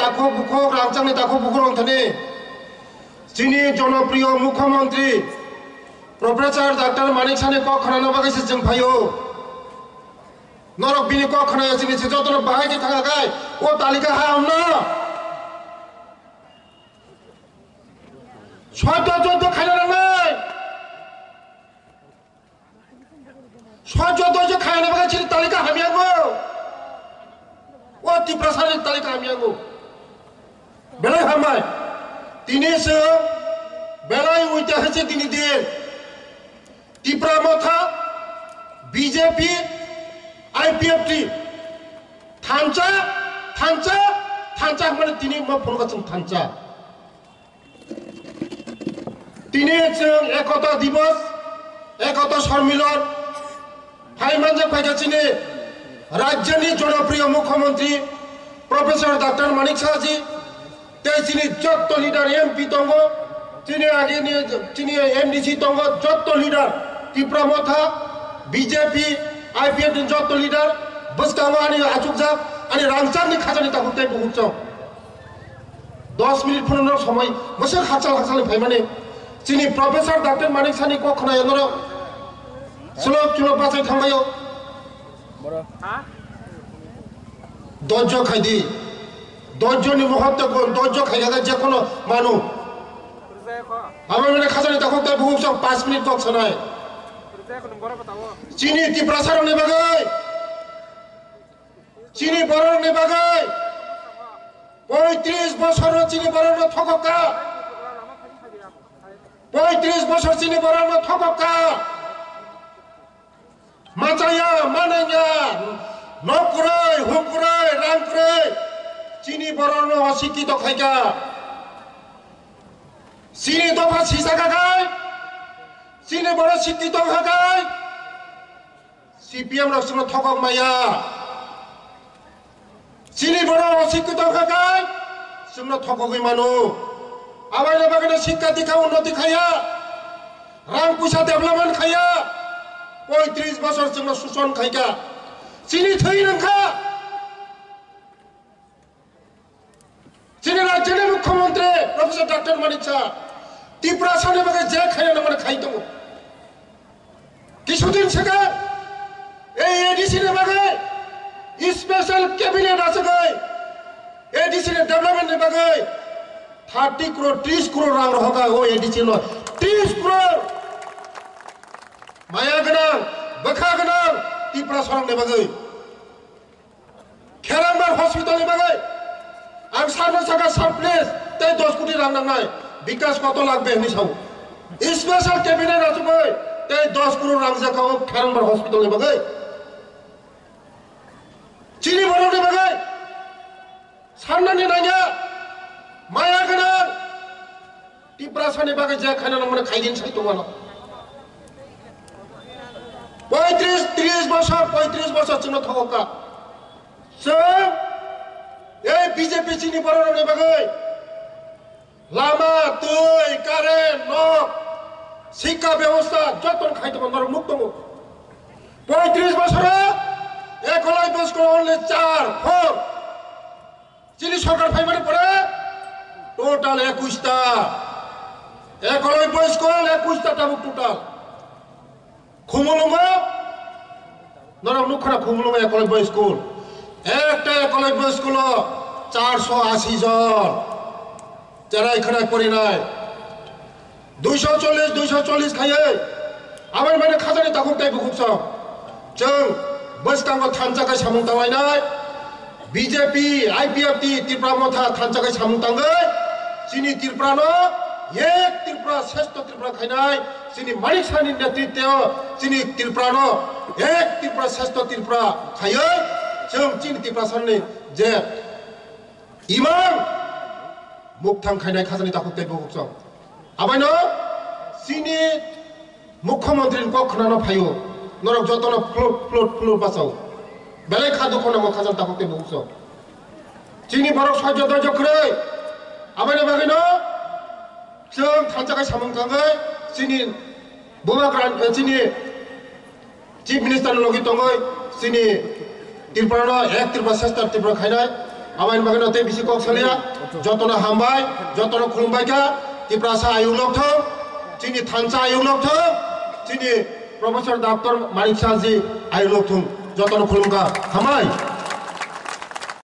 তাকো বুকক রাংচাংনি তাকো বুকক রংথানি চিনি জনপ্রিয় মুখ্যমন্ত্রী প্রফেসর ডাক্তার মানিক সানি কক খানা বাগাইছে जों फायो नरक बिनि কক খানা চিনি যতন বাহাইতে থাকায় ও তালিকা হামনা সহ্য খাইনা নাই সহ্য খাইনা বাগাইছে তালিকা হামিয়াগো ও ত্রিপ্রাসারের তালিকা হামিয়াগো বেলায় হামায় তিনিসो বেলায় উইতে হচ্ছে তিনি দিয়ে ত্রিপুরা মথা বিজেপি আইপিএফটি থানচা মানে তিনি ফোন করছেন থানচা তিনি একতা দিবস একতা সম্মিলন ফাইমানজা ফাইগাছিনে রাজ্যনি জনপ্রিয় মুখ্যমন্ত্রী প্রফেসর ডাক্তার মানিক সাহাজি তিনি যত লিডার এমপি দङ তিনি আগে তিনি এমডিসি দङ যত লিডার ত্রিপুরা মথা বিজেপি আইপিএফ যত লিডার বসকাও আনি আচুকজাক আনি রাংচাংনি খাজানি তাকুতে বহুত 10 মিনিট ফোনের সময় বসে হাচাল ফাইমানে তিনি প্রফেসর ডাক্তার মানিক সানি কখনো এনর স্লোক চুলো পাশে থামাयो ধৈর্য খাইদি ধৈর্যনি মুহূর্ত ধৈর্য খাইগা যে কোনো মানুষ আমার মানে খাজানি তাকুতে বহুত 5 মিনিট কক শোনায় চিনি ত্রিপ্রাসার নেবাগৈ চিনি বড় নেবাগৈ 35 বছর চিনি বড় ঠকা 35 বছর চিনি বড় ঠকা মাচায়া মানাইয়া নকরৈ হুকরৈ রাংকরৈ চিনি বড় অশিক্ষিত খাইকা চিনি দফা সিসা গাগাই চিনি বড় শিক্ষিত গাগাই সিপিএম রাষ্ট্র ঠকক মায়া চিনি বড় অশিক্ষিত গাগাই जोंनो ঠকগৈ মানু আবাইলে বাগানে শিক্ষা দীক্ষা উন্নতি খাইয়া রাং পয়সা ডেভেলপমেন্ট খাইয়া 35 বছর जोंनो শোষণ খাইকা চিনি থৈ নখা চিনি রাজ্যের মুখ্যমন্ত্রী প্রফেসর ডাক্তার মানিক সাহা ত্রিপুরা সানে বাগে যে খাইনা মানে খাইতো কিছুদিন থেকে এই এডিসি নে বাগে স্পেশাল ক্যাবিনেট আছে গই एडीसी डेवलपमेंट ने बागे 30 करोड़ 30 करोड़ रांग होगा वो एडीसी नो 30 करोड़ माया गना बखा गना त्रिपुरा सरंग ने बागे खेरांबार हॉस्पिटल ने बागे आं सानो सागा सरप्लेस ते 10 कोटी रांग नांगनाय विकास कत लागबे हनि साव स्पेशल कैबिनेट आछबे ते 10 करोड़ रांग जाखाव खेरांबार हॉस्पिटल ने बागे चिनी बरो ने बागे साननानै नाया माया गना त्रिपुरा सानि बागे जे खाना नमने खाइदिन साइतो वाला 35 বছর जोंनो थगका जों ए बीजेपी चिनि बर'नि बागे लामा दै कारेन्ट न शिक्षा व्यवस्था जतन खाइतो नर मुक्त 35 বছরে एकলাই बसको ओनली 4 4 চিনি সরকার ফাইমানে পড়ে টোটাল 21টা একলাই স্কুল 21টা টাবুক টোটাল খুমুলুমা নরম নুখরা খুমুলুমা একলাই স্কুল একটা একলাই স্কুল 480 জন যারা এখানে পড়ি নাই 240 খাইয়ে আবার মানে খাজানি তাকুক তাই বুকুক जों বসকাঙ্গ থানচাকা সামুং তাওয়াইনাय बीजेपी आईपीएफटी त्रिपुरा मथा थानचाकै सामुं तांगै चिनी त्रिपुरानो एक त्रिपुरा श्रेष्ठ त्रिपुरा खाइनाय चिनी मानिक साहानि नेतृत्व चिनी त्रिपुरानो एक त्रिपुरा श्रेष्ठ त्रिपुरा खायै जों चिनी त्रिपुरा साननि जे इमान मुक्तां खाइनाय खाजानि दाखुते बुकसं आबायनो चिनी मुख्यमंत्री को खोनानो फायो नरक जतन फ्लोट बासाव बेले खादो खनांगो खाजान ताकुते बुकसो चिनि बरक सहाय्य दर्ज खरै आबायनो बागैनो जों थानचाकै सामुं तांगै चिनि बुमाग्रान चिनि चिफ मिनिस्टार लगी दङै चिनि त्रिपुरानो एक त्रिपुरा श्रेष्ठ त्रिपुरा खाइनाय आमाइन बागन ते बिसि कक सलिया जतन हामबाय जतन खुलुमबायका तिप्रासा आयुग लक्थ चिनि थानसा आयुग लक्थ चिनि प्रोफेसर डॉक्टर मानिक शाहजी आयुग लक्थ जतन खुलुमका हामबाय